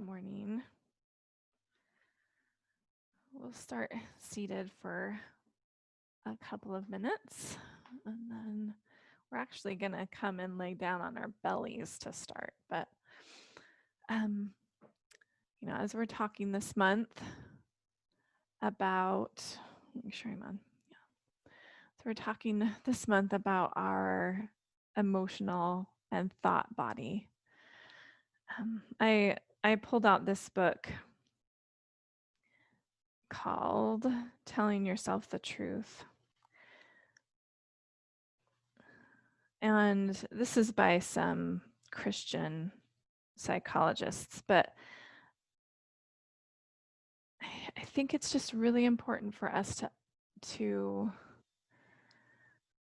morning. We'll start seated for a couple of minutes, and then we're actually going to come and lay down on our bellies to start. But, as we're talking this month about, make sure I'm on. Yeah. So we're talking this month about our emotional and thought body. I pulled out this book called Telling Yourself the Truth. And this is by some Christian psychologists, but I think it's just really important for us to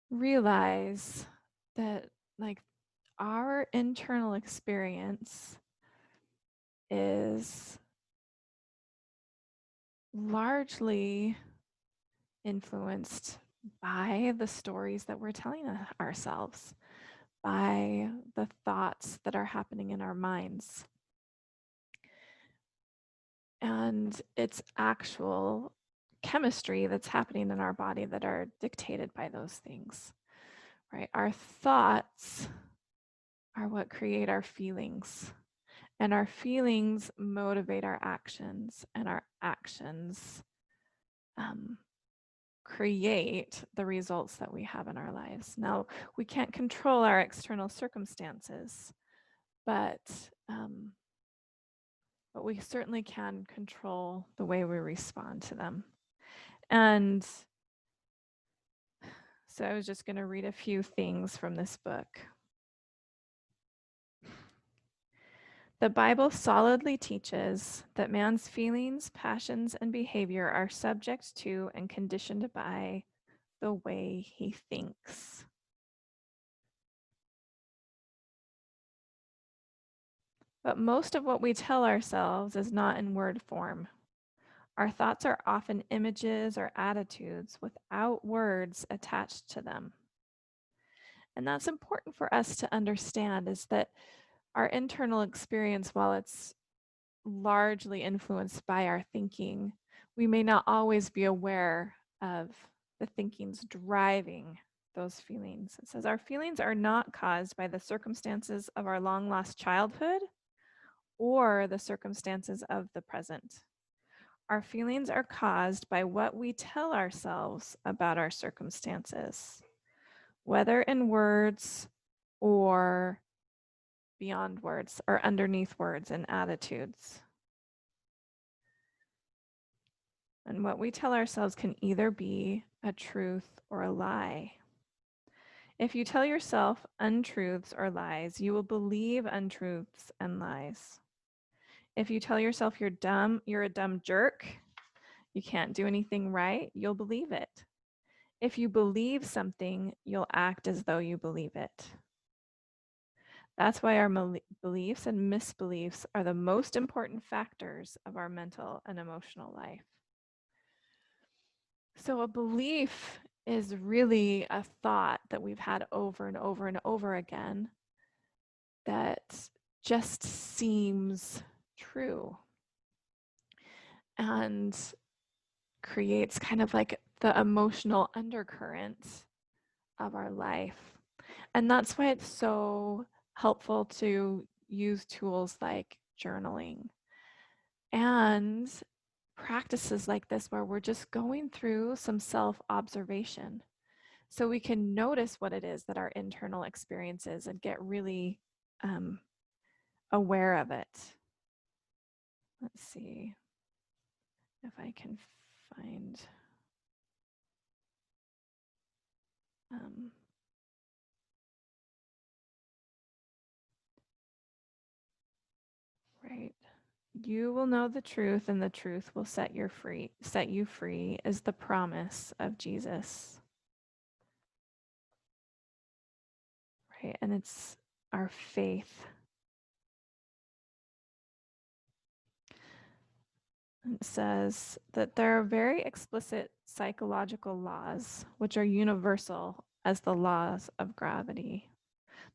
realize that, like, our internal experience is largely influenced by the stories that we're telling ourselves, by the thoughts that are happening in our minds. And it's actual chemistry that's happening in our body that are dictated by those things, right? Our thoughts are what create our feelings, and our feelings motivate our actions, and our actions create the results that we have in our lives. Now, we can't control our external circumstances, but we certainly can control the way we respond to them. And so I was just going to read a few things from this book. The Bible solidly teaches that man's feelings, passions, and behavior are subject to and conditioned by the way he thinks. But most of what we tell ourselves is not in word form. Our thoughts are often images or attitudes without words attached to them. And that's important for us to understand, is that our internal experience, while it's largely influenced by our thinking, we may not always be aware of the thinkings driving those feelings. It says our feelings are not caused by the circumstances of our long lost childhood or the circumstances of the present. Our feelings are caused by what we tell ourselves about our circumstances, whether in words or beyond words or underneath words and attitudes. And what we tell ourselves can either be a truth or a lie. If you tell yourself untruths or lies, you will believe untruths and lies. If you tell yourself you're a dumb jerk, you can't do anything right, you'll believe it. If you believe something, you'll act as though you believe it. That's why our beliefs and misbeliefs are the most important factors of our mental and emotional life. So a belief is really a thought that we've had over and over and over again that just seems true and creates kind of like the emotional undercurrent of our life. And that's why it's so helpful to use tools like journaling and practices like this, where we're just going through some self-observation so we can notice what it is that our internal experience is and get really aware of it. Let's see if I can find right. You will know the truth, and the truth will set you free is the promise of Jesus. Right? And it's our faith. It says that there are very explicit psychological laws which are universal as the laws of gravity.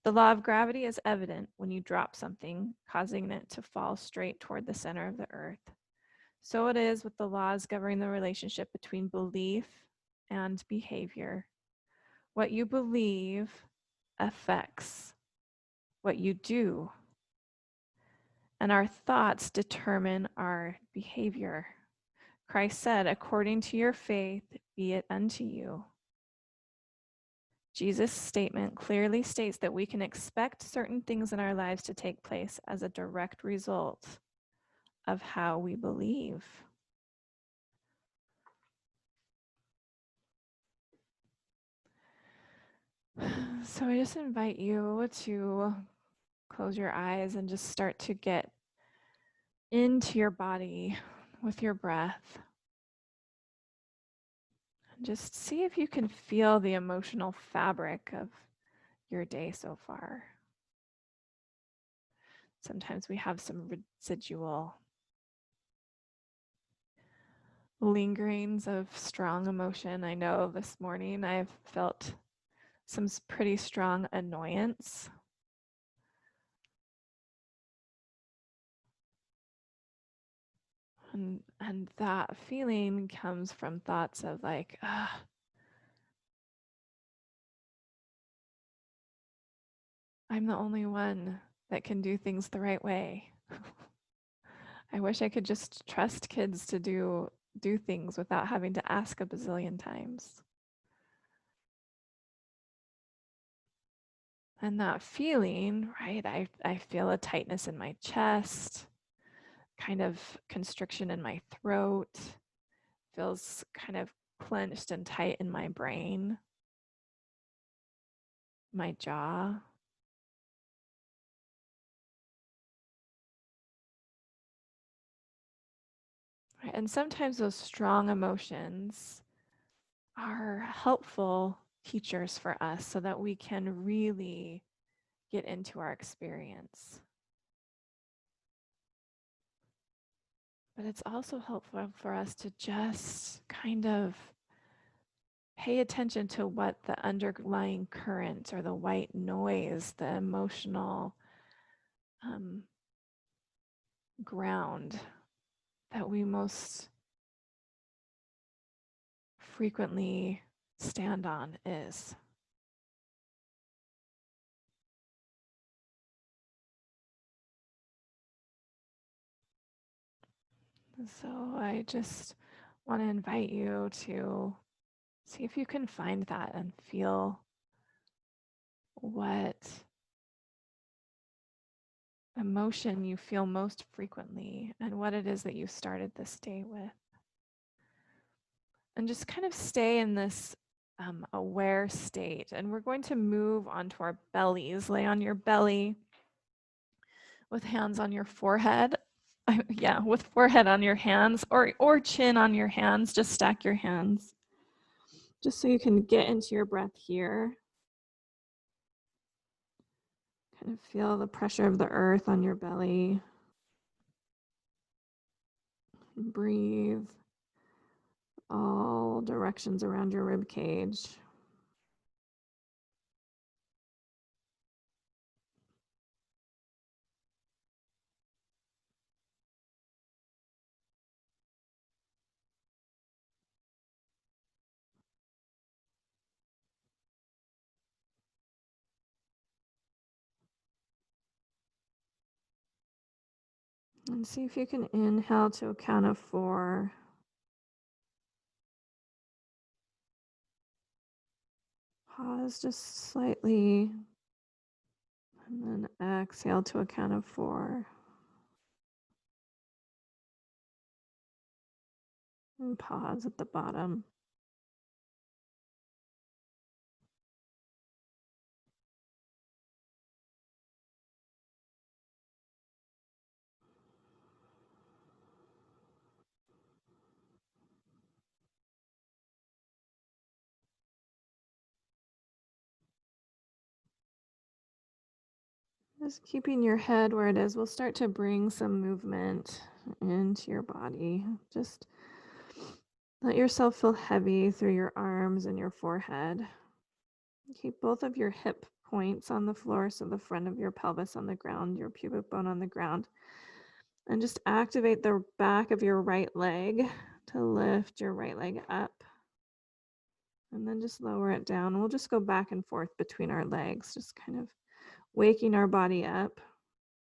The law of gravity is evident when you drop something, causing it to fall straight toward the center of the earth. So it is with the laws governing the relationship between belief and behavior. What you believe affects what you do, and our thoughts determine our behavior. Christ said, "According to your faith, be it unto you." Jesus' statement clearly states that we can expect certain things in our lives to take place as a direct result of how we believe. So I just invite you to close your eyes and just start to get into your body with your breath. And just see if you can feel the emotional fabric of your day so far. Sometimes we have some residual lingerings of strong emotion. I know this morning I've felt some pretty strong annoyance. And that feeling comes from thoughts of like, I'm the only one that can do things the right way. I wish I could just trust kids to do things without having to ask a bazillion times. And that feeling, right? I feel a tightness in my chest, kind of constriction in my throat, feels kind of clenched and tight in my brain, my jaw. Right? And sometimes those strong emotions are helpful teachers for us so that we can really get into our experience. But it's also helpful for us to just kind of pay attention to what the underlying current or the white noise, the emotional ground that we most frequently stand on is. So I just want to invite you to see if you can find that and feel what emotion you feel most frequently and what it is that you started this day with. And just kind of stay in this aware state. And we're going to move onto our bellies. Lay on your belly with hands on your forehead. Yeah, with forehead on your hands or chin on your hands. Just stack your hands. Just so you can get into your breath here. Kind of feel the pressure of the earth on your belly. Breathe all directions around your rib cage. And see if you can inhale to a count of 4. Pause just slightly. And then exhale to a count of 4. And pause at the bottom. Just keeping your head where it is, we'll start to bring some movement into your body. Just let yourself feel heavy through your arms and your forehead. Keep both of your hip points on the floor, so the front of your pelvis on the ground, your pubic bone on the ground. And just activate the back of your right leg to lift your right leg up. And then just lower it down. We'll just go back and forth between our legs, just kind of waking our body up.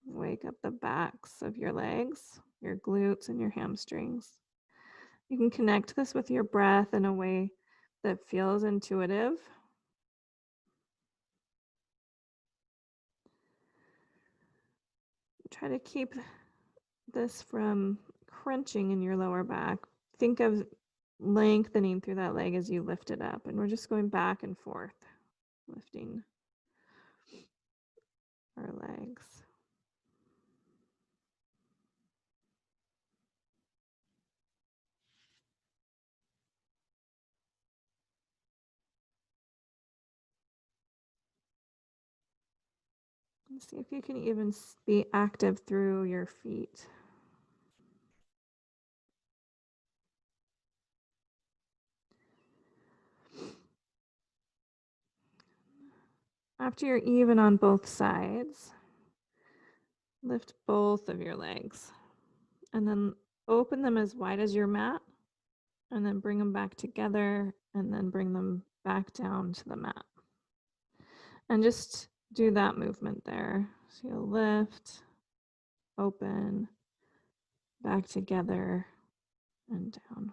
Wake up the backs of your legs, your glutes, and your hamstrings. You can connect this with your breath in a way that feels intuitive. Try to keep this from crunching in your lower back. Think of lengthening through that leg as you lift it up. And we're just going back and forth, lifting our legs. And see if you can even be active through your feet. After you're even on both sides, lift both of your legs and then open them as wide as your mat and then bring them back together and then bring them back down to the mat. And just do that movement there. So you'll lift, open, back together, and down.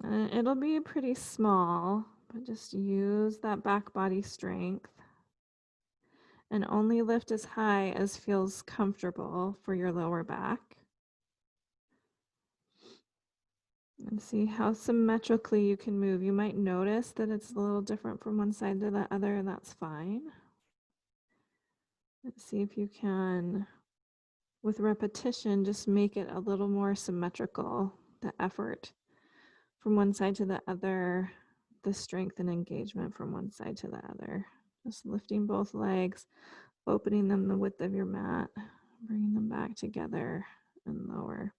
And it'll be pretty small, but just use that back body strength. And only lift as high as feels comfortable for your lower back. And see how symmetrically you can move. You might notice that it's a little different from one side to the other, and that's fine. Let's see if you can, with repetition, just make it a little more symmetrical, the effort from one side to the other, the strength and engagement from one side to the other. Just lifting both legs, opening them the width of your mat, bringing them back together and lower.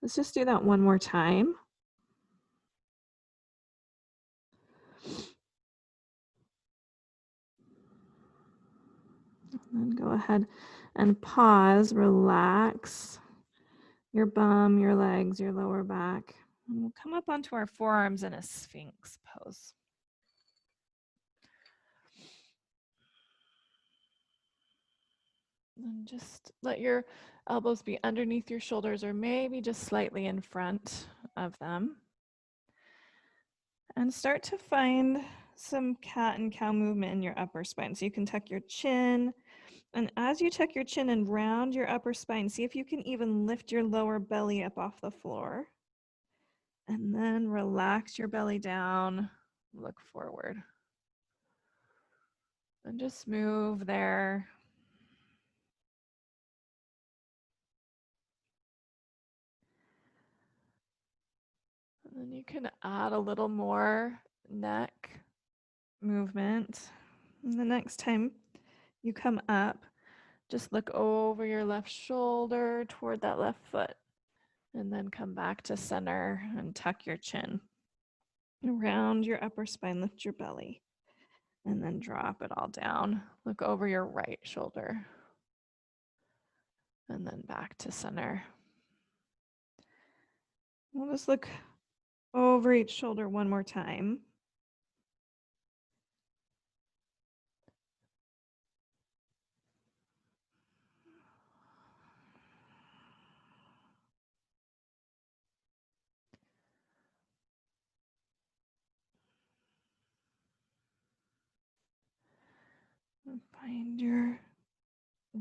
Let's just do that one more time. And then go ahead and pause, relax your bum, your legs, your lower back. And we'll come up onto our forearms in a Sphinx pose. And just let your elbows be underneath your shoulders or maybe just slightly in front of them. And start to find some cat and cow movement in your upper spine. So you can tuck your chin. And as you tuck your chin and round your upper spine, see if you can even lift your lower belly up off the floor. And then relax your belly down, look forward. And just move there. And then you can add a little more neck movement. And the next time you come up, just look over your left shoulder toward that left foot. And then come back to center and tuck your chin. Round your upper spine, lift your belly. And then drop it all down. Look over your right shoulder. And then back to center. We'll just look over each shoulder one more time. And find your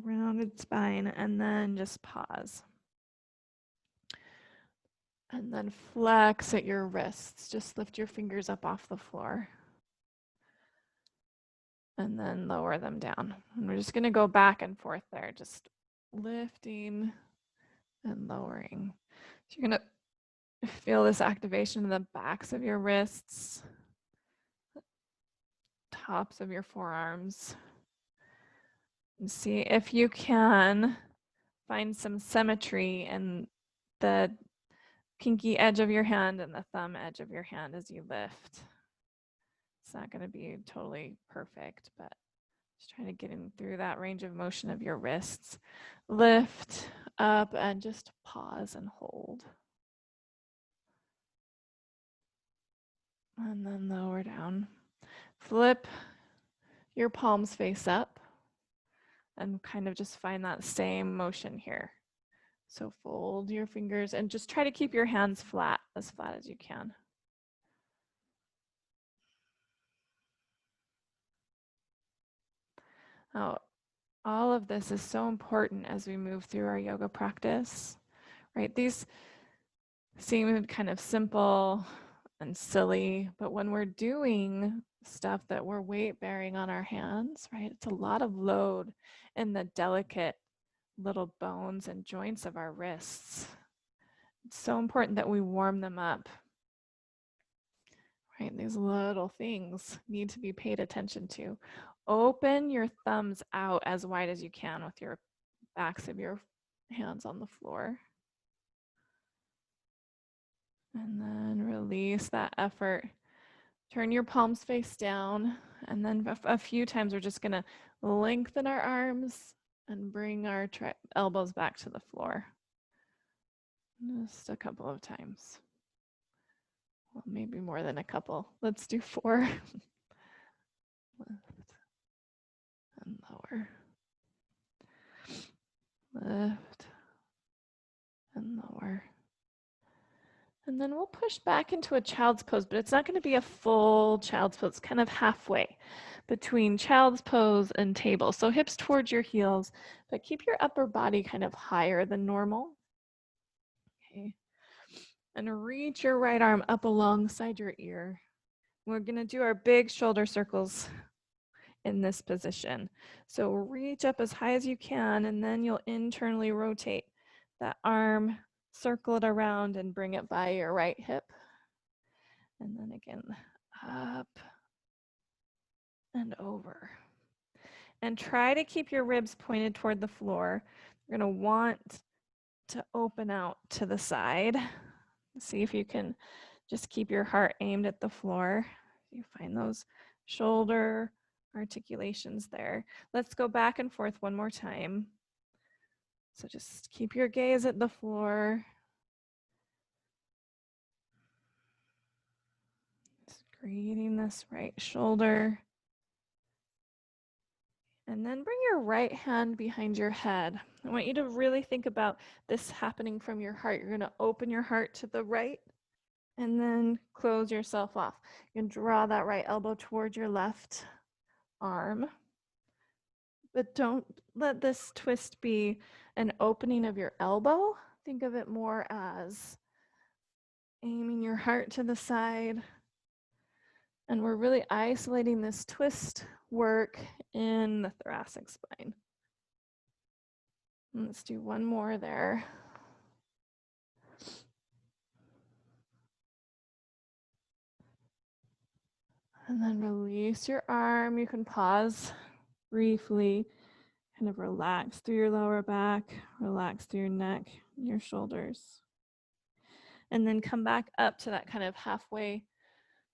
rounded spine and then just pause. And then flex at your wrists. Just lift your fingers up off the floor. And then lower them down. And we're just going to go back and forth there, just lifting and lowering. So you're going to feel this activation in the backs of your wrists, tops of your forearms. And see if you can find some symmetry in the pinky edge of your hand and the thumb edge of your hand as you lift. It's not going to be totally perfect, but just trying to get in through that range of motion of your wrists. Lift up and just pause and hold. And then lower down. Flip your palms face up and kind of just find that same motion here. So fold your fingers and just try to keep your hands flat as you can. Now, all of this is so important as we move through our yoga practice, right? These seem kind of simple and silly, but when we're doing stuff that we're weight bearing on our hands, right? It's a lot of load in the delicate little bones and joints of our wrists. It's so important that we warm them up, right? These little things need to be paid attention to. Open your thumbs out as wide as you can with your backs of your hands on the floor. And then release that effort. Turn your palms face down. And then a few times we're just going to lengthen our arms and bring our elbows back to the floor. Just a couple of times. Well, maybe more than a couple. Let's do 4. Lift and lower. Lift and lower. And then we'll push back into a child's pose, but it's not going to be a full child's pose. It's kind of halfway between child's pose and table. So hips towards your heels, but keep your upper body kind of higher than normal. Okay. And reach your right arm up alongside your ear. We're going to do our big shoulder circles in this position. So reach up as high as you can, and then you'll internally rotate that arm, circle it around, and bring it by your right hip. And then again, up and over. And try to keep your ribs pointed toward the floor. You're going to want to open out to the side. See if you can just keep your heart aimed at the floor. You find those shoulder articulations there. Let's go back and forth one more time. So just keep your gaze at the floor. Just greeting this right shoulder. And then bring your right hand behind your head. I want you to really think about this happening from your heart. You're going to open your heart to the right and then close yourself off. You can draw that right elbow toward your left arm. But don't let this twist be an opening of your elbow. Think of it more as aiming your heart to the side. And we're really isolating this twist work in the thoracic spine. And let's do one more there. And then release your arm. You can pause briefly, kind of relax through your lower back, relax through your neck, your shoulders. And then come back up to that kind of halfway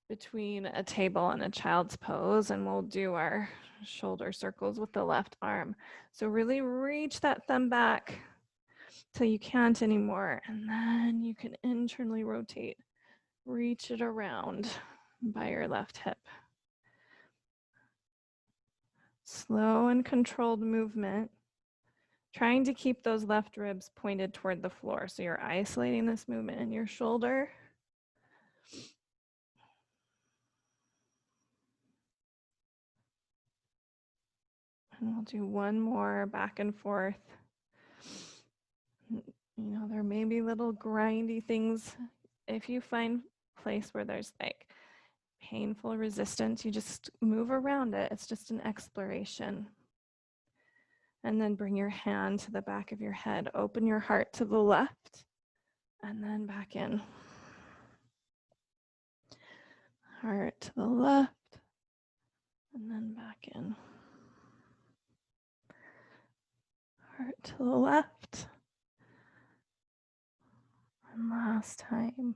between a table and a child's pose, and we'll do our shoulder circles with the left arm. So really reach that thumb back till you can't anymore, and then you can internally rotate. Reach it around by your left hip. Slow and controlled movement, trying to keep those left ribs pointed toward the floor. So you're isolating this movement in your shoulder. And we'll do one more back and forth. You know, there may be little grindy things. If you find a place where there's like painful resistance, you just move around it. It's just an exploration. And then bring your hand to the back of your head. Open your heart to the left and then back in. Heart to the left and then back in. Heart to the left And last time.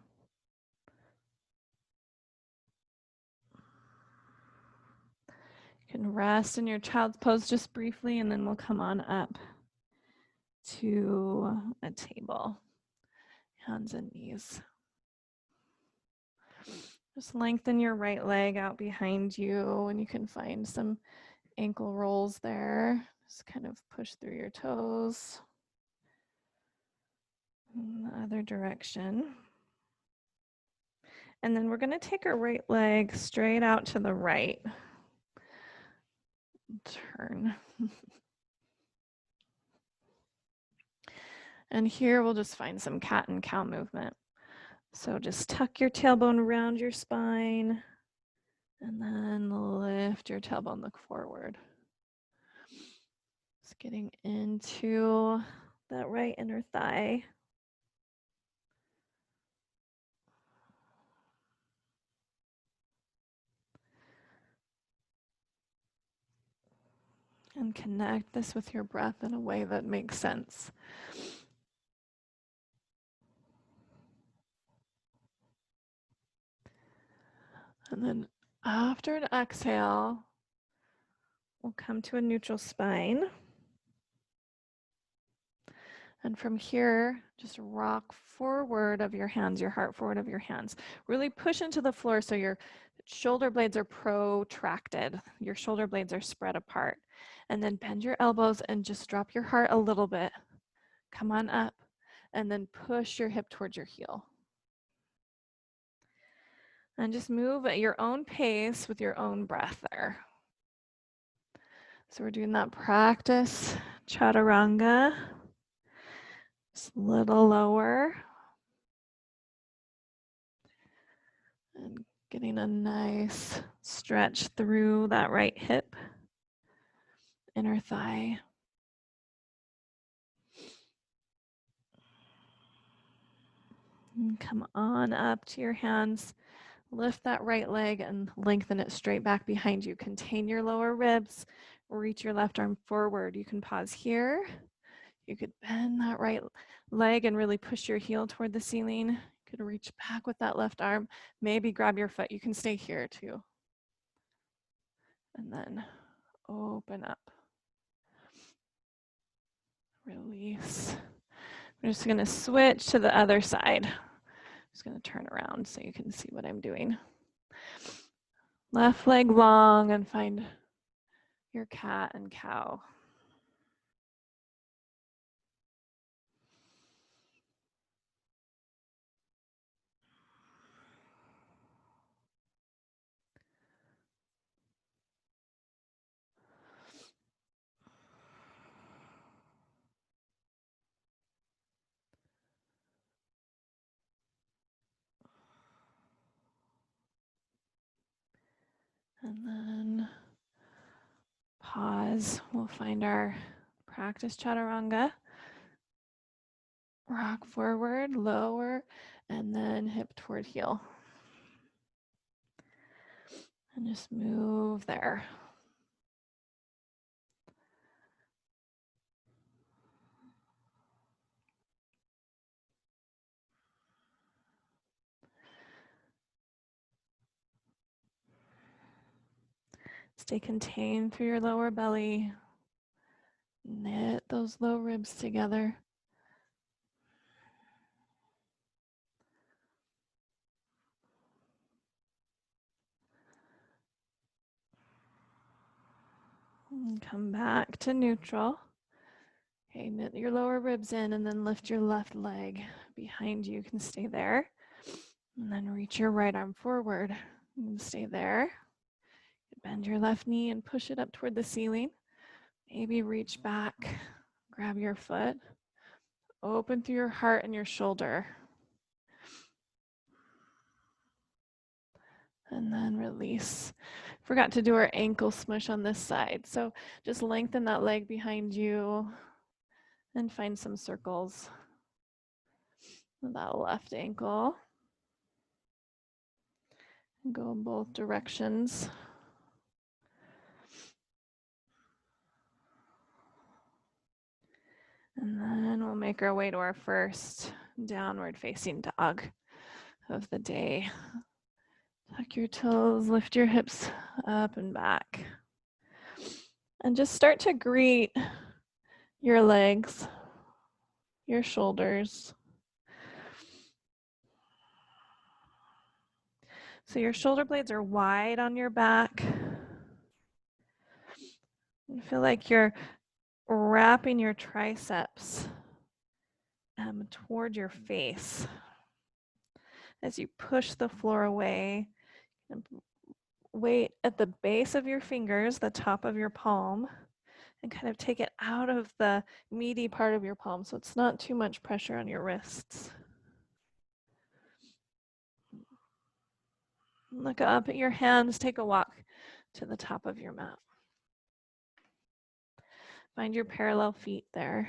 You can rest in your child's pose just briefly, and then we'll come on up to a table, hands and knees. Just lengthen your right leg out behind you, and you can find some ankle rolls there. Just kind of push through your toes. In the other direction. And then we're going to take our right leg straight out to the right. Turn. And here we'll just find some cat and cow movement. So just tuck your tailbone around your spine and then lift your tailbone, look forward. Just getting into that right inner thigh. And connect this with your breath in a way that makes sense. And then after an exhale, we'll come to a neutral spine. And from here, just rock forward of your hands, your heart forward of your hands. Really push into the floor so your shoulder blades are protracted. Your shoulder blades are spread apart. And then bend your elbows and just drop your heart a little bit. Come on up. And then push your hip towards your heel. And just move at your own pace with your own breath there. So we're doing that practice chaturanga. Just a little lower. And getting a nice stretch through that right hip, inner thigh. And come on up to your hands. Lift that right leg and lengthen it straight back behind you. Contain your lower ribs. Reach your left arm forward. You can pause here. You could bend that right leg and really push your heel toward the ceiling. You could reach back with that left arm. Maybe grab your foot. You can stay here too. And then open up. Release. I'm just going to switch to the other side. I'm just going to turn around so you can see what I'm doing. Left leg long and find your cat and cow. And then pause. We'll find our practice chaturanga. Rock forward, lower, and then hip toward heel. And just move there. Stay contained through your lower belly. Knit those low ribs together. And come back to neutral. Okay, knit your lower ribs in and then lift your left leg behind you. You can stay there. And then reach your right arm forward. You can stay there. Bend your left knee and push it up toward the ceiling. Maybe reach back, grab your foot. Open through your heart and your shoulder. And then release. Forgot to do our ankle smush on this side. So just lengthen that leg behind you and find some circles with that left ankle. And go in both directions. And then we'll make our way to our first downward facing dog of the day. Tuck your toes, lift your hips up and back. And just start to greet your legs, your shoulders. So your shoulder blades are wide on your back. You feel like you're wrapping your triceps toward your face. As you push the floor away, weight at the base of your fingers, the top of your palm, and kind of take it out of the meaty part of your palm so it's not too much pressure on your wrists. Look up at your hands, take a walk to the top of your mat. Find your parallel feet there,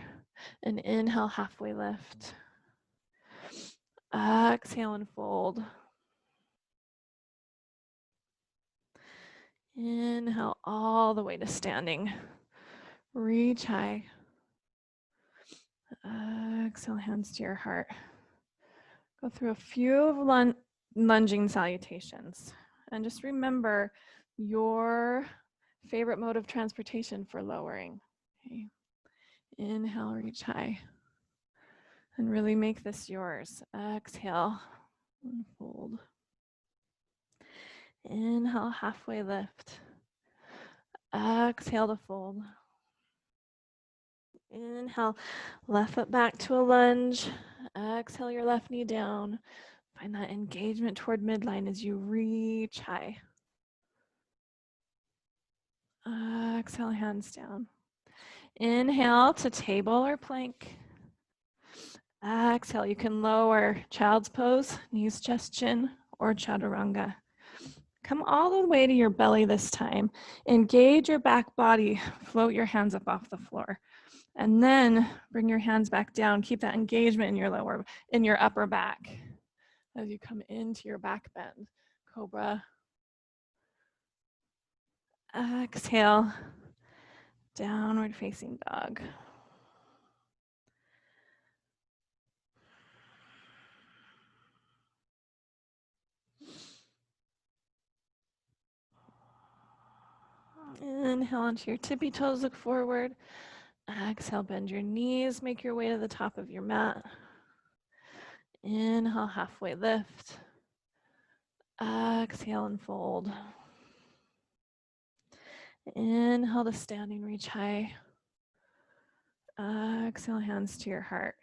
and inhale, halfway lift. Exhale and fold. Inhale all the way to standing. Reach high. Exhale, hands to your heart. Go through a few of lunging salutations. And just remember your favorite mode of transportation for lowering. Okay. Inhale, reach high. And really make this yours. Exhale and fold. Inhale, halfway lift. Exhale to fold. Inhale, left foot back to a lunge. Exhale your left knee down. Find that engagement toward midline as you reach high. Exhale, hands down. Inhale to table or plank. Exhale, you can lower child's pose, knees, chest, chin, or chaturanga. Come all the way to your belly this time. Engage your back body. Float your hands up off the floor. And then bring your hands back down. Keep that engagement in your upper back as you come into your back bend. Cobra. Exhale. Downward facing dog. Inhale onto your tippy toes, look forward. Exhale, bend your knees, make your way to the top of your mat. Inhale, halfway lift. Exhale and fold. Inhale to standing, reach high. Exhale, hands to your heart.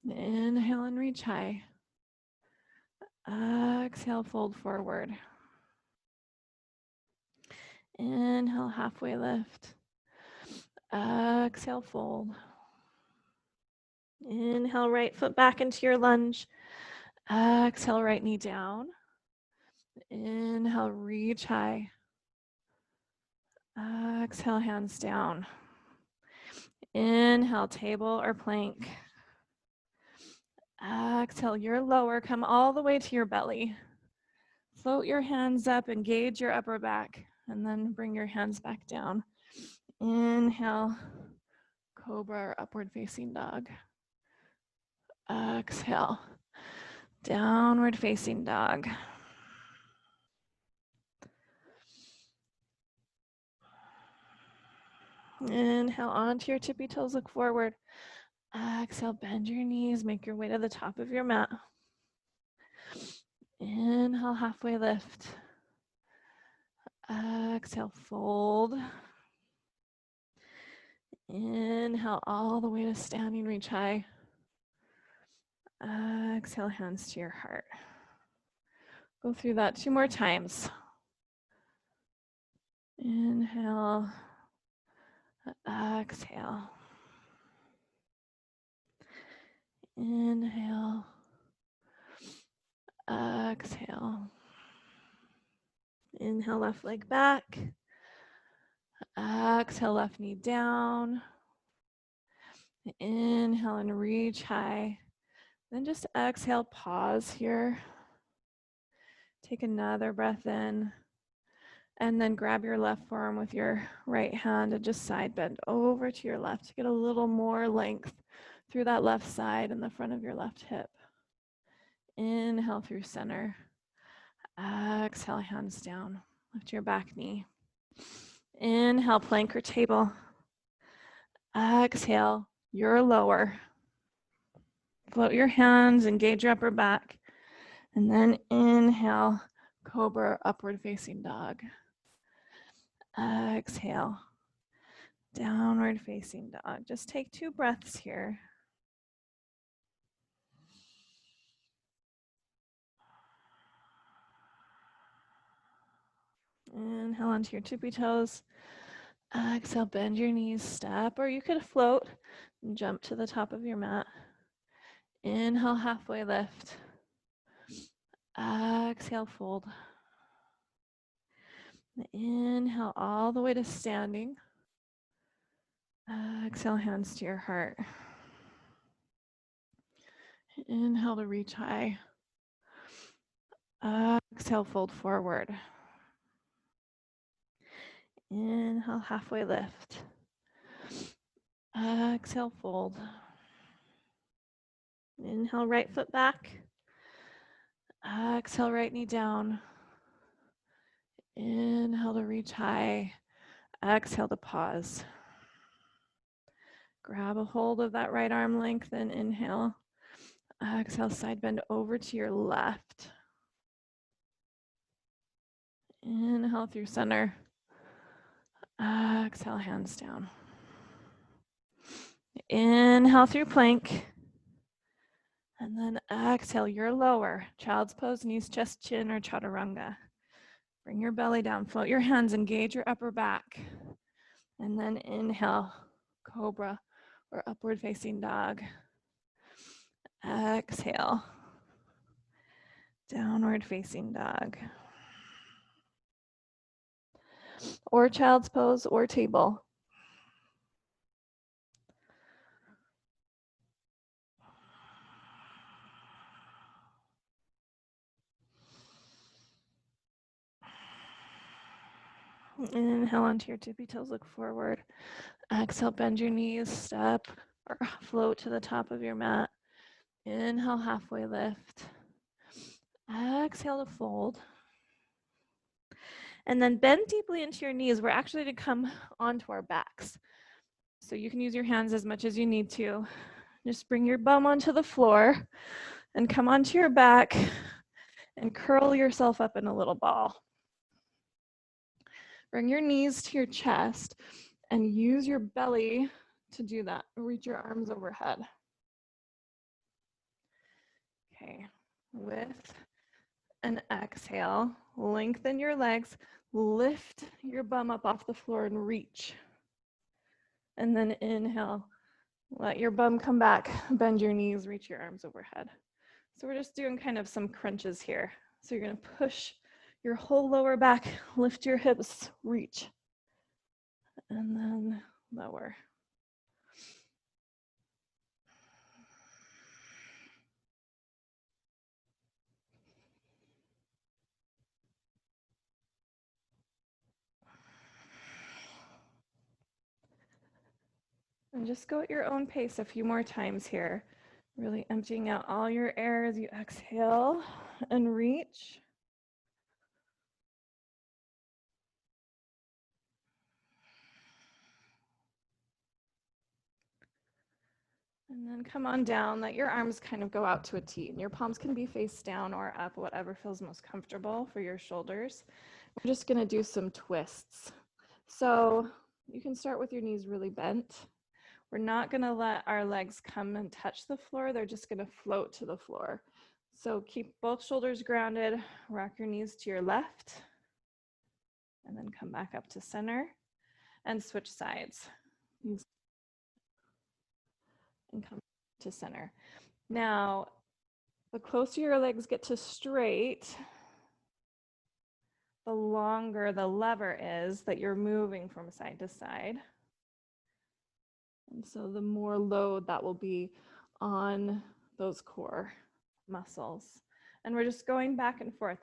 Inhale and reach high. Exhale, fold forward. Inhale, halfway lift. Exhale, fold. Inhale, right foot back into your lunge. Exhale, right knee down. Inhale, reach high. Exhale, hands down. Inhale, table or plank. Exhale, your lower, come all the way to your belly. Float your hands up, engage your upper back, and then bring your hands back down. Inhale, cobra or upward facing dog. Exhale, downward facing dog. Inhale, onto your tippy toes, look forward. Exhale, bend your knees, make your way to the top of your mat. Inhale, halfway lift. Exhale, fold. Inhale, all the way to standing, reach high. Exhale, hands to your heart. Go through that 2 more times. Inhale, exhale. Inhale, exhale. Inhale, left leg back. Exhale, left knee down. Inhale and reach high. Then just exhale, pause here. Take another breath in. And then grab your left forearm with your right hand and just side bend over to your left to get a little more length through that left side and the front of your left hip. Inhale through center. Exhale, hands down. Lift your back knee. Inhale, plank or table. Exhale, your lower. Float your hands, engage your upper back. And then inhale, cobra, upward facing dog. Exhale, downward facing dog. Just take 2 breaths here. Inhale onto your tippy toes. Exhale, bend your knees, step, or you could float and jump to the top of your mat. Inhale, halfway lift. Exhale, fold. Inhale all the way to standing. Exhale, hands to your heart. Inhale to reach high. Exhale, fold forward. Inhale, halfway lift. Exhale, fold. Inhale, right foot back. Exhale, right knee down. Inhale to reach high. Exhale to pause. Grab a hold of that right arm length and inhale. Exhale, side bend over to your left. Inhale through center. Exhale, hands down. Inhale through plank. And then exhale, your lower. Child's pose, knees, chest, chin, or chaturanga. Bring your belly down. Float your hands. Engage your upper back. And then inhale, cobra, or upward facing dog. Exhale, downward facing dog. Or child's pose or table. Inhale onto your tippy toes, look forward. Exhale, bend your knees, step or float to the top of your mat. Inhale, halfway lift. Exhale to fold. And then bend deeply into your knees. We're actually to come onto our backs. So you can use your hands as much as you need to. Just bring your bum onto the floor and come onto your back and curl yourself up in a little ball. Bring your knees to your chest and use your belly to do that. Reach your arms overhead. Okay, with an exhale, lengthen your legs, lift your bum up off the floor and reach. And then inhale, let your bum come back, bend your knees, reach your arms overhead. So we're just doing kind of some crunches here. So you're gonna push your whole lower back, lift your hips, reach, and then lower. And just go at your own pace a few more times here. Really emptying out all your air as you exhale and reach. And then come on down, let your arms kind of go out to a T. And your palms can be face down or up, whatever feels most comfortable for your shoulders. We're just gonna do some twists. So you can start with your knees really bent. We're not gonna let our legs come and touch the floor. They're just gonna float to the floor. So keep both shoulders grounded, rock your knees to your left, and then come back up to center and switch sides. And come to center. Now, the closer your legs get to straight, the longer the lever is that you're moving from side to side. And so the more load that will be on those core muscles. And we're just going back and forth.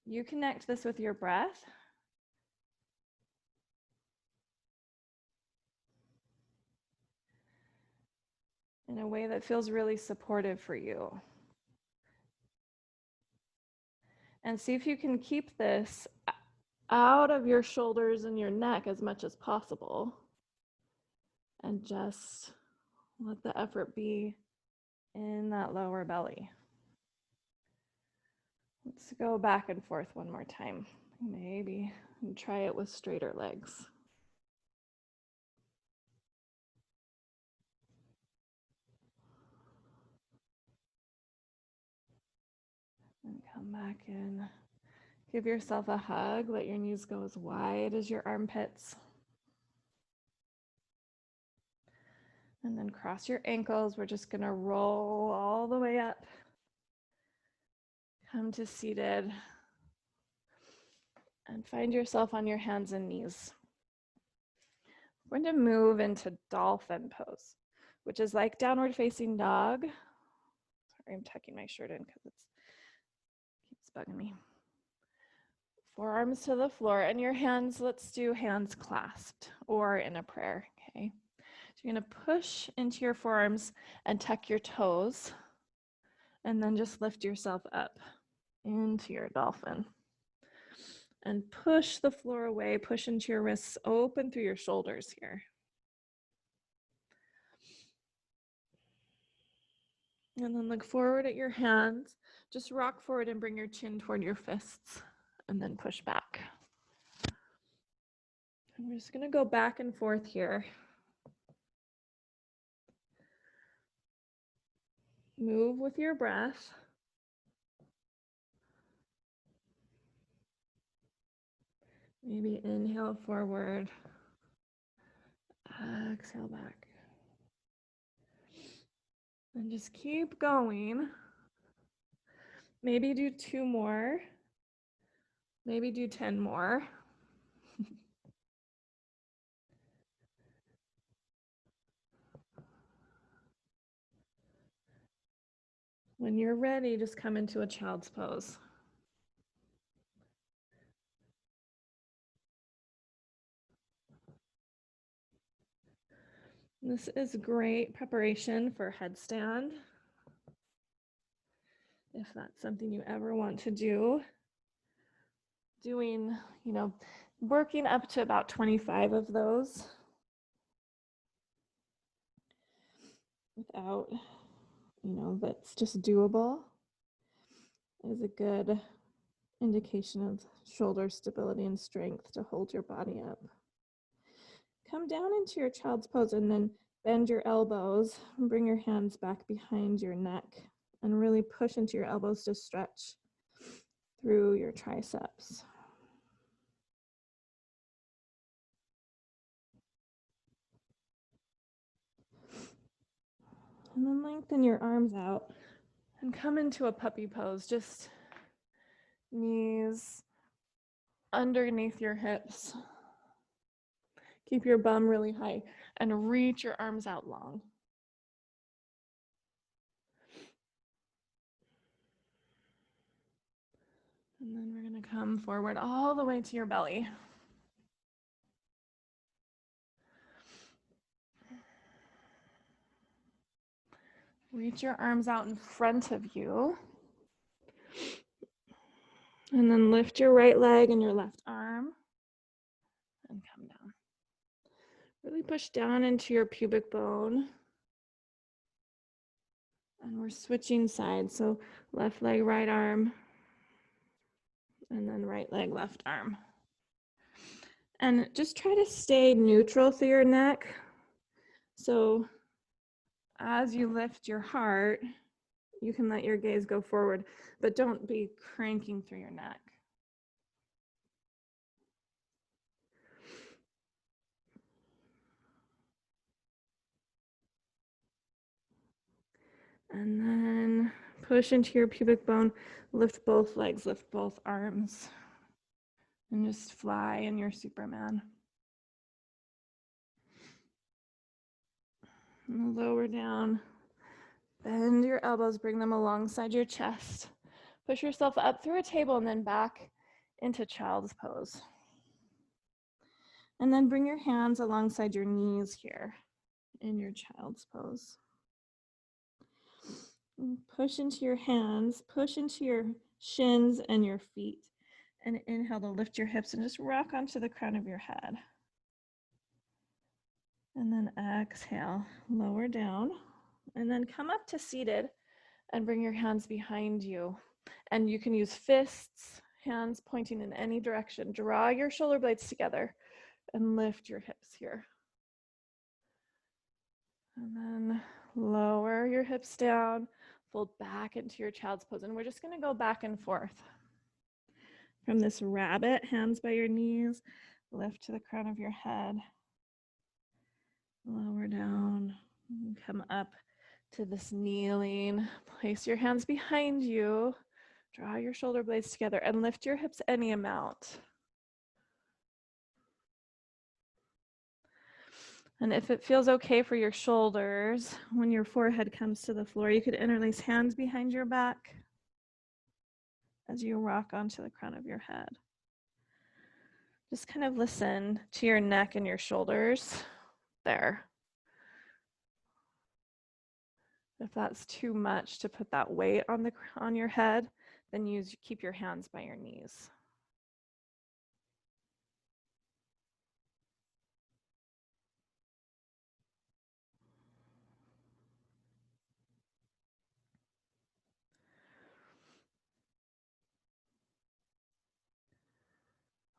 You connect this with your breath. in a way that feels really supportive for you. And see if you can keep this out of your shoulders and your neck as much as possible. And just let the effort be in that lower belly. Let's go back and forth one more time. Maybe try it with straighter legs. And come back in. Give yourself a hug. Let your knees go as wide as your armpits. And then cross your ankles. We're just going to roll all the way up. Come to seated. And find yourself on your hands and knees. We're going to move into dolphin pose, which is like downward facing dog. Sorry, I'm tucking my shirt in because it keeps bugging me. Forearms to the floor and your hands, let's do hands clasped or in a prayer, okay? So you're gonna push into your forearms and tuck your toes and then just lift yourself up into your dolphin. And push the floor away, push into your wrists, open through your shoulders here. And then look forward at your hands. Just rock forward and bring your chin toward your fists and then push back. And we're just gonna go back and forth here. Move with your breath. Maybe inhale forward, exhale back. And just keep going. Maybe do 2 more. Maybe do 10 more. When you're ready, just come into a child's pose. This is great preparation for headstand. If that's something you ever want to do. Doing, working up to about 25 of those without, that's just doable is a good indication of shoulder stability and strength to hold your body up. Come down into your child's pose and then bend your elbows and bring your hands back behind your neck and really push into your elbows to stretch through your triceps. And then lengthen your arms out and come into a puppy pose, just knees underneath your hips. Keep your bum really high and reach your arms out long. And then we're going to come forward all the way to your belly. Reach your arms out in front of you. And then lift your right leg and your left arm and come down. Really push down into your pubic bone. And we're switching sides. So left leg, right arm, and then right leg, left arm. And just try to stay neutral through your neck. So as you lift your heart, you can let your gaze go forward, but don't be cranking through your neck. And then push into your pubic bone, lift both legs, lift both arms, and just fly in your Superman. And lower down, bend your elbows, bring them alongside your chest. Push yourself up through a table and then back into child's pose. And then bring your hands alongside your knees here in your child's pose. And push into your hands, push into your shins and your feet. And inhale to lift your hips and just rock onto the crown of your head. And then exhale, lower down. And then come up to seated and bring your hands behind you. And you can use fists, hands pointing in any direction. Draw your shoulder blades together and lift your hips here. And then lower your hips down, fold back into your child's pose. And we're just going to go back and forth. From this rabbit, hands by your knees, lift to the crown of your head. Lower down, and come up to this kneeling. Place your hands behind you. Draw your shoulder blades together and lift your hips any amount. And if it feels okay for your shoulders, when your forehead comes to the floor, you could interlace hands behind your back as you rock onto the crown of your head. Just kind of listen to your neck and your shoulders there. If that's too much to put that weight on your head, then keep your hands by your knees.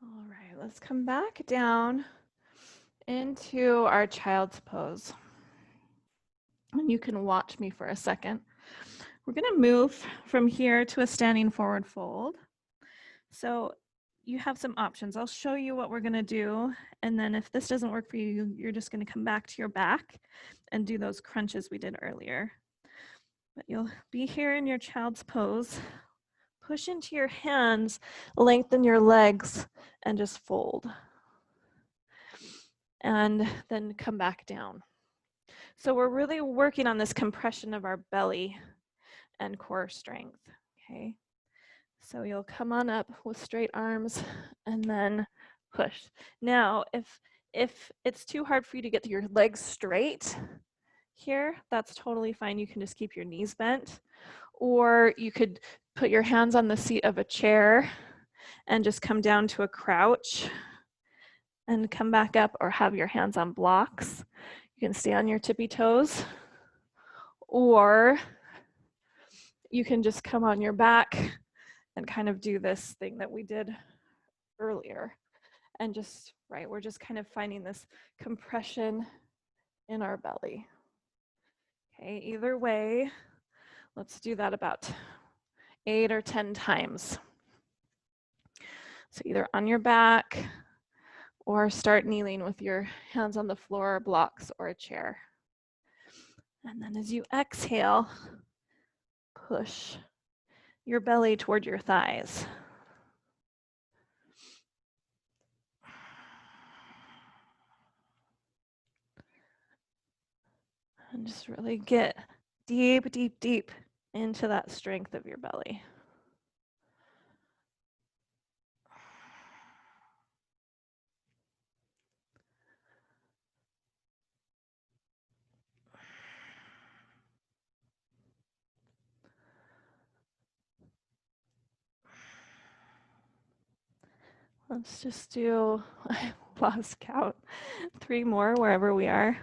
All right, let's come back down into our child's pose. And you can watch me for a second. We're going to move from here to a standing forward fold. So you have some options. I'll show you what we're going to do. And then if this doesn't work for you, you're just going to come back to your back and do those crunches we did earlier. But you'll be here in your child's pose. Push into your hands, lengthen your legs, and just fold. And then come back down. So we're really working on this compression of our belly and core strength, okay? So you'll come on up with straight arms and then push. Now, if it's too hard for you to get your legs straight here, that's totally fine. You can just keep your knees bent, or you could put your hands on the seat of a chair and just come down to a crouch and come back up, or have your hands on blocks. You can stay on your tippy toes, or you can just come on your back and kind of do this thing that we did earlier. And just, right, we're just kind of finding this compression in our belly. Okay, either way, let's do that about 8 or 10 times. So either on your back or start kneeling with your hands on the floor, blocks, or a chair. And then as you exhale, push your belly toward your thighs. And just really get deep, deep, deep into that strength of your belly. Let's just do, I lost count, 3 more wherever we are.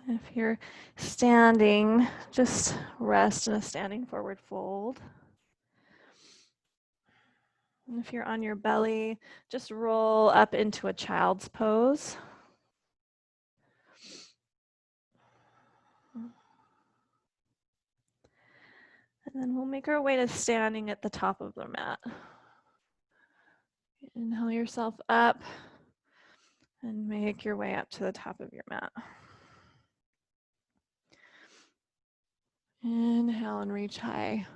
If you're standing, just rest in a standing forward fold. And if you're on your belly, just roll up into a child's pose. And then we'll make our way to standing at the top of the mat. Inhale yourself up and make your way up to the top of your mat. Inhale and reach high.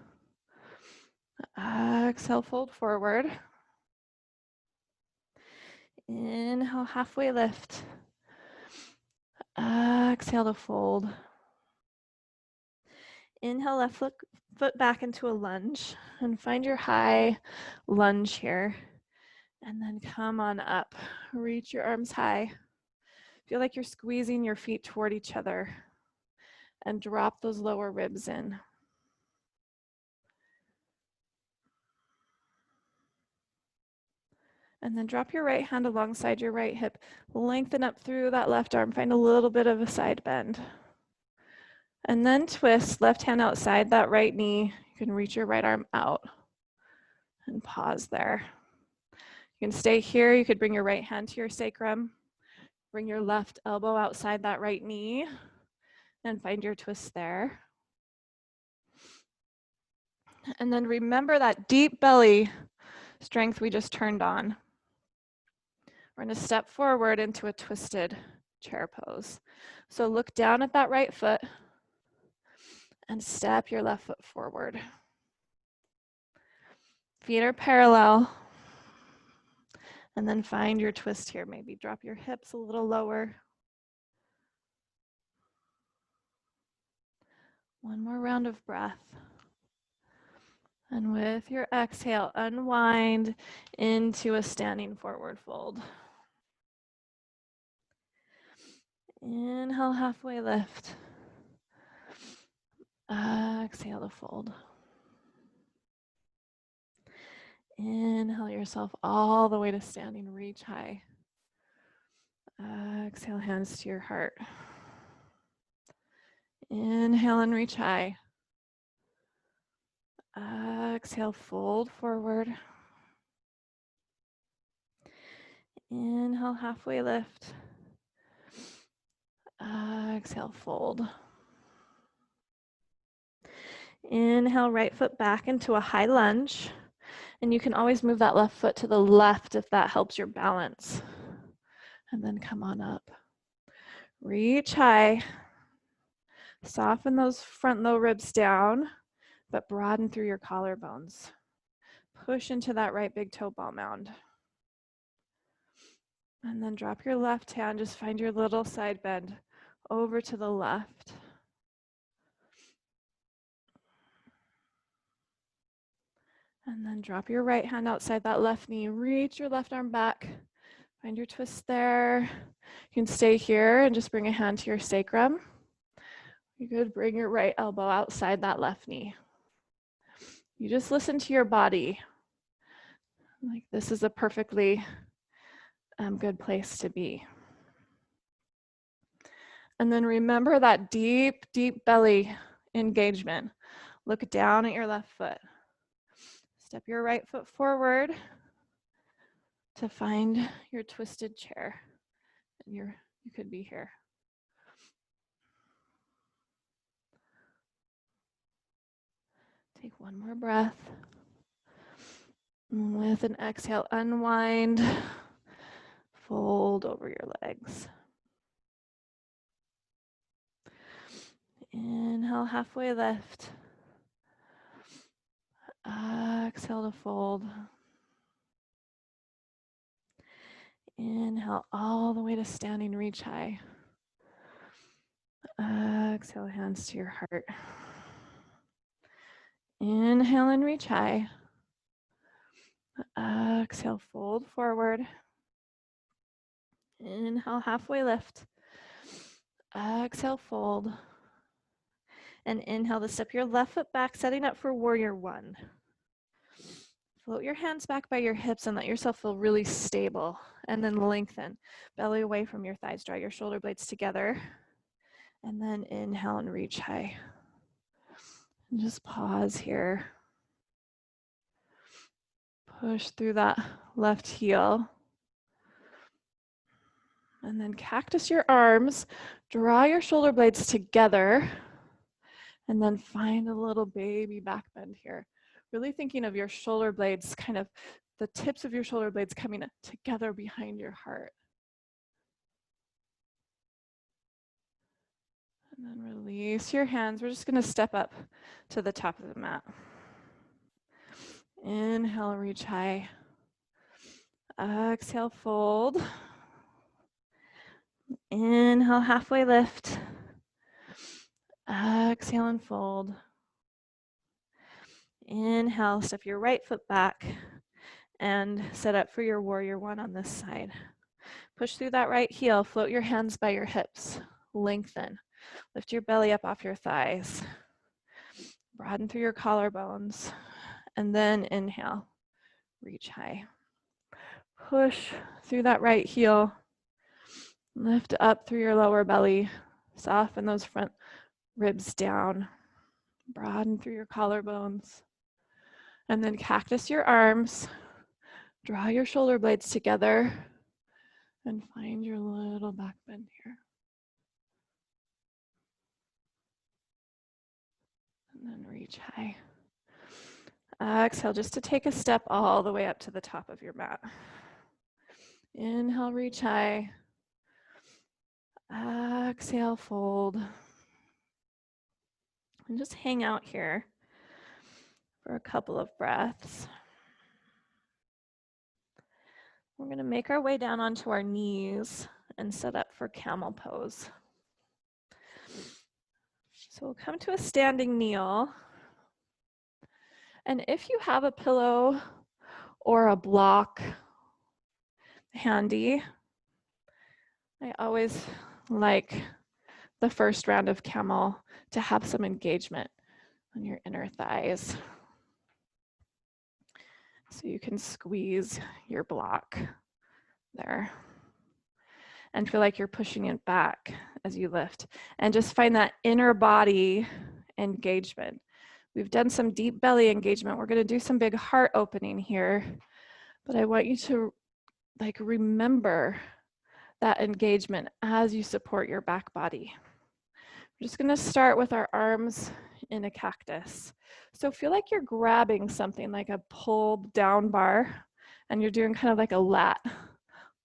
Exhale, fold forward. Inhale, halfway lift. Exhale to fold. Inhale, left foot back into a lunge and find your high lunge here. And then come on up. Reach your arms high. Feel like you're squeezing your feet toward each other and drop those lower ribs in. And then drop your right hand alongside your right hip. Lengthen up through that left arm. Find a little bit of a side bend. And then twist, left hand outside that right knee. You can reach your right arm out and pause there. You can stay here. You could bring your right hand to your sacrum. Bring your left elbow outside that right knee and find your twist there. And then remember that deep belly strength we just turned on. We're going to step forward into a twisted chair pose. So look down at that right foot and step your left foot forward. Feet are parallel. And then find your twist here. Maybe drop your hips a little lower. One more round of breath. And with your exhale, unwind into a standing forward fold. Inhale, halfway lift. Exhale to fold. Inhale yourself all the way to standing, reach high. Exhale, hands to your heart. Inhale and reach high. Exhale, fold forward. Inhale, halfway lift. Exhale, fold. Inhale, right foot back into a high lunge. And you can always move that left foot to the left if that helps your balance. And then come on up. Reach high. Soften those front low ribs down, but broaden through your collarbones. Push into that right big toe ball mound. And then drop your left hand, just find your little side bend over to the left. And then drop your right hand outside that left knee. Reach your left arm back. Find your twist there. You can stay here and just bring a hand to your sacrum. You could bring your right elbow outside that left knee. You just listen to your body. Like this is a perfectly good place to be. And then remember that deep, deep belly engagement. Look down at your left foot. Step your right foot forward to find your twisted chair. And you could be here. Take one more breath. And with an exhale, unwind. Fold over your legs. Inhale, halfway lift. Exhale to fold. Inhale all the way to standing, reach high. Exhale, hands to your heart. Inhale and reach high. Exhale, fold forward. Inhale, halfway lift. Exhale, fold. And inhale to step your left foot back, setting up for warrior one. Float your hands back by your hips and let yourself feel really stable. And then lengthen. Belly away from your thighs. Draw your shoulder blades together. And then inhale and reach high. And just pause here. Push through that left heel. And then cactus your arms. Draw your shoulder blades together. And then find a little baby back bend here. Really thinking of your shoulder blades, kind of the tips of your shoulder blades coming together behind your heart. And then release your hands. We're just going to step up to the top of the mat. Inhale, reach high. Exhale, fold. Inhale, halfway lift. Exhale and fold. Inhale, step your right foot back and set up for your warrior one on this side. Push through that right heel, float your hands by your hips, lengthen. Lift your belly up off your thighs. Broaden through your collarbones. And then inhale, reach high. Push through that right heel. Lift up through your lower belly. Soften those front ribs down. Broaden through your collarbones. And then cactus your arms. Draw your shoulder blades together. And find your little back bend here. And then reach high. Exhale just to take a step all the way up to the top of your mat. Inhale, reach high. Exhale, fold. And just hang out here for a couple of breaths. We're going to make our way down onto our knees and set up for camel pose. So we'll come to a standing kneel. And if you have a pillow or a block handy, I always like the first round of camel to have some engagement on your inner thighs. So you can squeeze your block there and feel like you're pushing it back as you lift. And just find that inner body engagement. We've done some deep belly engagement. We're going to do some big heart opening here. But I want you to remember that engagement as you support your back body. We're just going to start with our arms in a cactus. So feel like you're grabbing something like a pulled down bar and you're doing kind of like a lat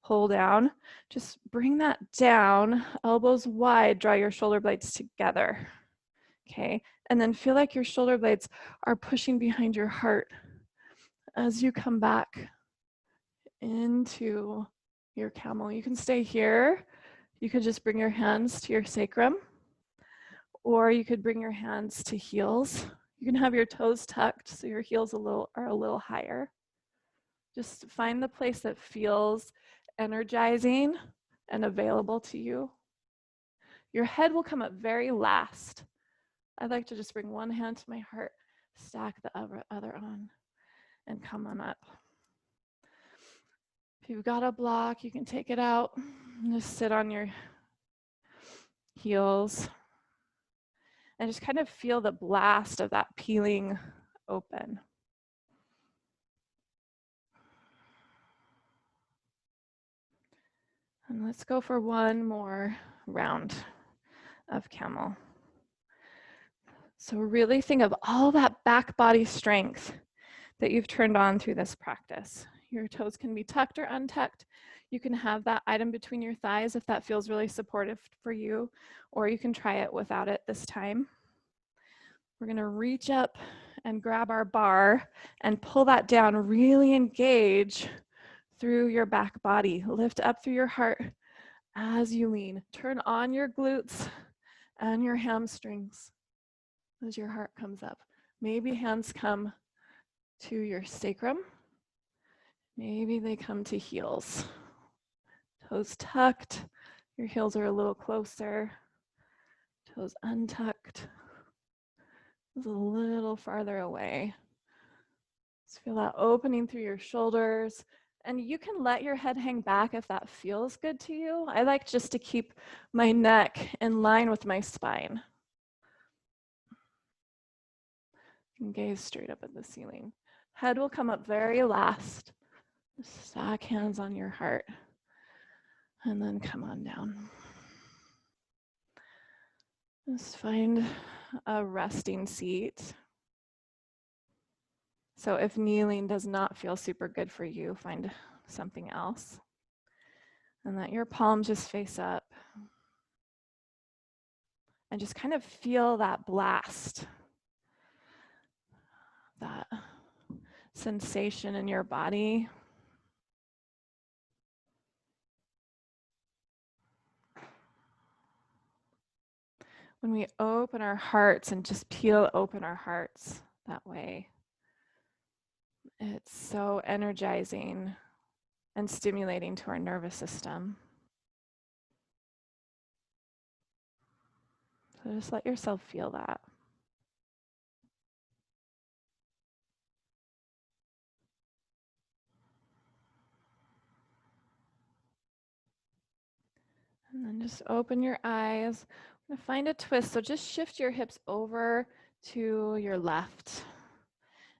pull down. Just bring that down, elbows wide, draw your shoulder blades together. Okay, and then feel like your shoulder blades are pushing behind your heart as you come back into your camel. You can stay here. You could just bring your hands to your sacrum, or you could bring your hands to heels. You can have your toes tucked so your heels are a little higher. Just find the place that feels energizing and available to you. Your head will come up very last. I like to just bring one hand to my heart, stack the other on, and come on up. If you've got a block, you can take it out and just sit on your heels and just kind of feel the blast of that peeling open. And let's go for one more round of camel. So really think of all that back body strength that you've turned on through this practice. Your toes can be tucked or untucked. You can have that item between your thighs if that feels really supportive for you, or you can try it without it this time. We're gonna reach up and grab our bar and pull that down, really engage through your back body. Lift up through your heart as you lean. Turn on your glutes and your hamstrings as your heart comes up. Maybe hands come to your sacrum. Maybe they come to heels. Toes tucked, your heels are a little closer. Toes untucked, a little farther away. Just feel that opening through your shoulders. And you can let your head hang back if that feels good to you. I like just to keep my neck in line with my spine. And gaze straight up at the ceiling. Head will come up very last. Stack hands on your heart. And then come on down. Just find a resting seat. So if kneeling does not feel super good for you, find something else. And let your palms just face up. And just kind of feel that blast, that sensation in your body. When we open our hearts and just peel open our hearts that way, It's so energizing and stimulating to our nervous system. So just let yourself feel that. And then just open your eyes. I'm gonna find a twist. So just shift your hips over to your left.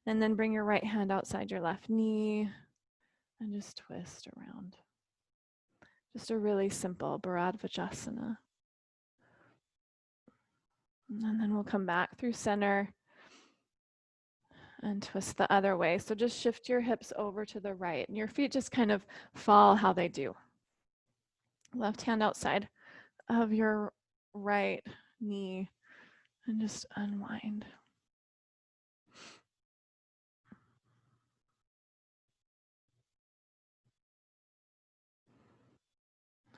And then bring your right hand outside your left knee and just twist around. Just a really simple Bharadvajasana. And then we'll come back through center and twist the other way. So just shift your hips over to the right and your feet just kind of fall how they do. Left hand outside of your right knee and just unwind.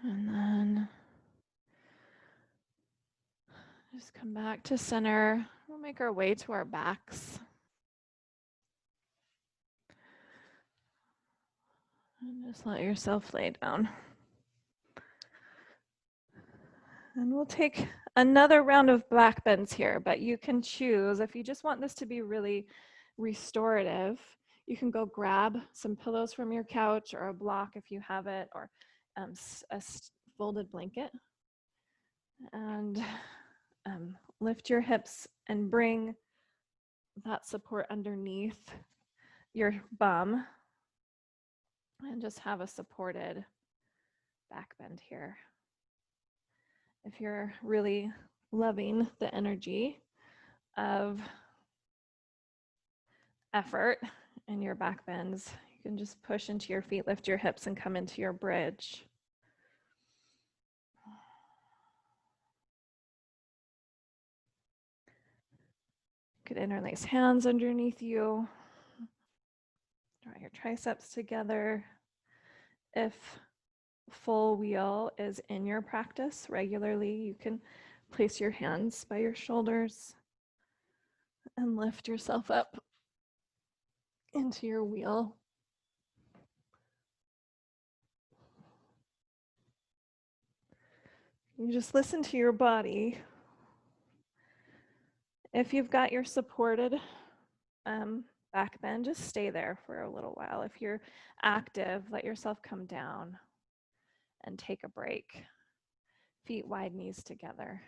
And then just come back to center. We'll make our way to our backs. And just let yourself lay down. And we'll take another round of back bends here, but you can choose, if you just want this to be really restorative, you can go grab some pillows from your couch or a block if you have it, or a folded blanket. And lift your hips and bring that support underneath your bum. And just have a supported back bend here. If you're really loving the energy of effort in your back bends, you can just push into your feet, lift your hips, and come into your bridge. You could interlace hands underneath you. Draw your triceps together. If full wheel is in your practice regularly, you can place your hands by your shoulders and lift yourself up into your wheel. You just listen to your body. If you've got your supported back bend, just stay there for a little while. If you're active, let yourself come down and take a break. Feet wide, knees together.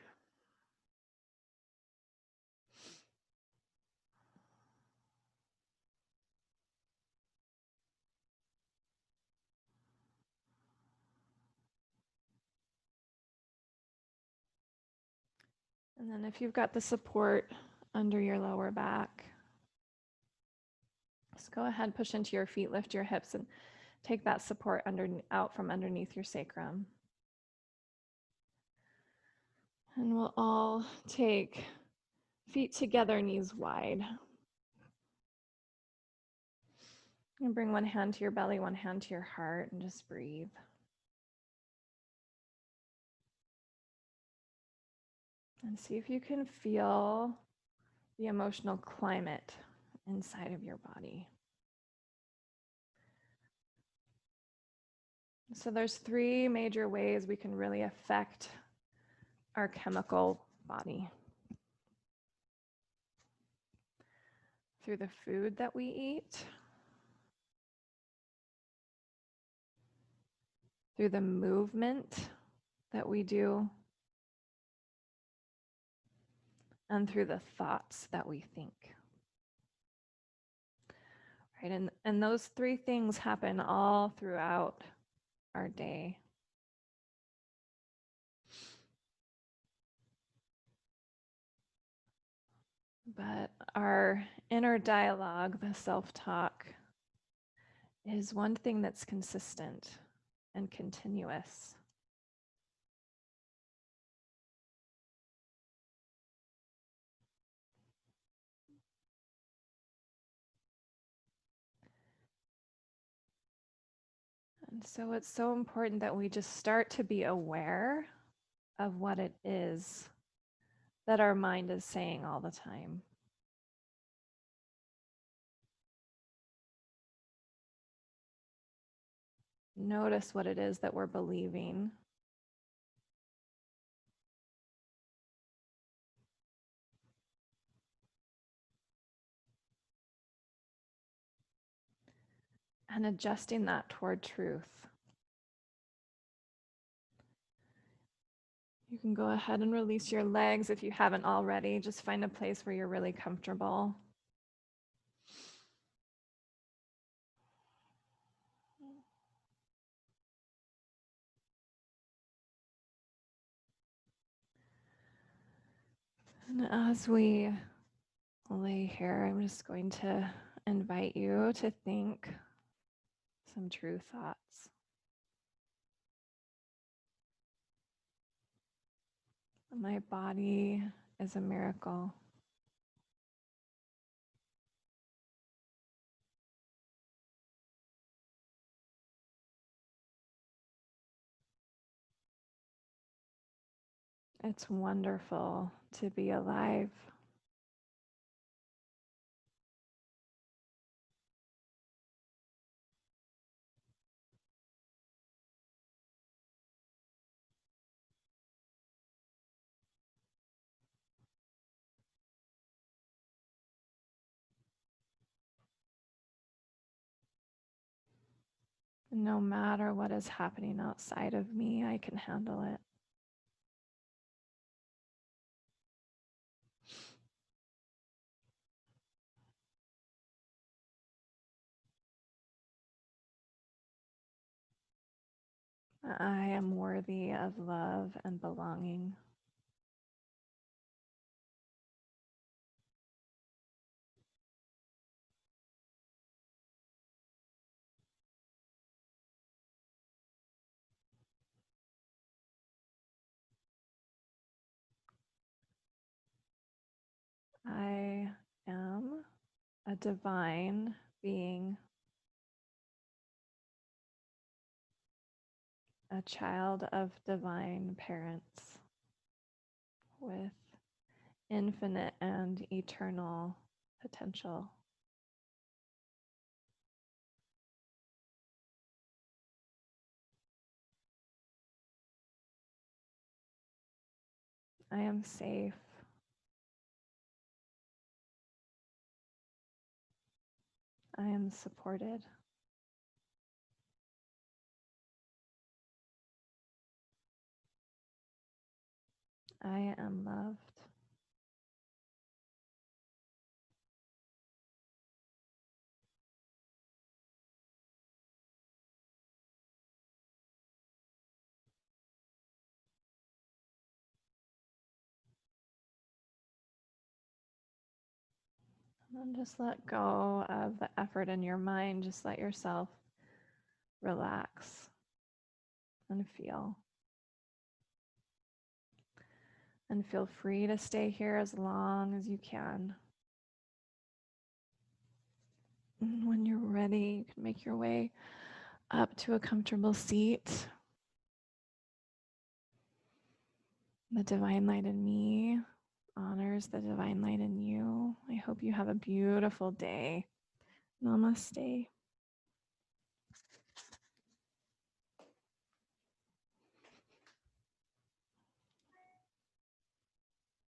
And then if you've got the support under your lower back, just go ahead, push into your feet, lift your hips, and take that support out from underneath your sacrum. And we'll all take feet together, knees wide. And bring one hand to your belly, one hand to your heart, and just breathe. And see if you can feel the emotional climate inside of your body. So there's three major ways we can really affect our chemical body. Through the food that we eat, through the movement that we do, and through the thoughts that we think. Right? And those three things happen all throughout our day. But our inner dialogue, the self-talk, is one thing that's consistent and continuous. And so it's so important that we just start to be aware of what it is that our mind is saying all the time. Notice what it is that we're believing. And adjusting that toward truth. You can go ahead and release your legs if you haven't already. Just find a place where you're really comfortable. And as we lay here, I'm just going to invite you to think some true thoughts. My body is a miracle. It's wonderful to be alive. No matter what is happening outside of me, I can handle it. I am worthy of love and belonging. I am a divine being, a child of divine parents with infinite and eternal potential. I am safe. I am supported. I am loved. And just let go of the effort in your mind. Just let yourself relax and feel. And feel free to stay here as long as you can. And when you're ready, you can make your way up to a comfortable seat. The divine light in me honors the divine light in you. I hope you have a beautiful day. Namaste.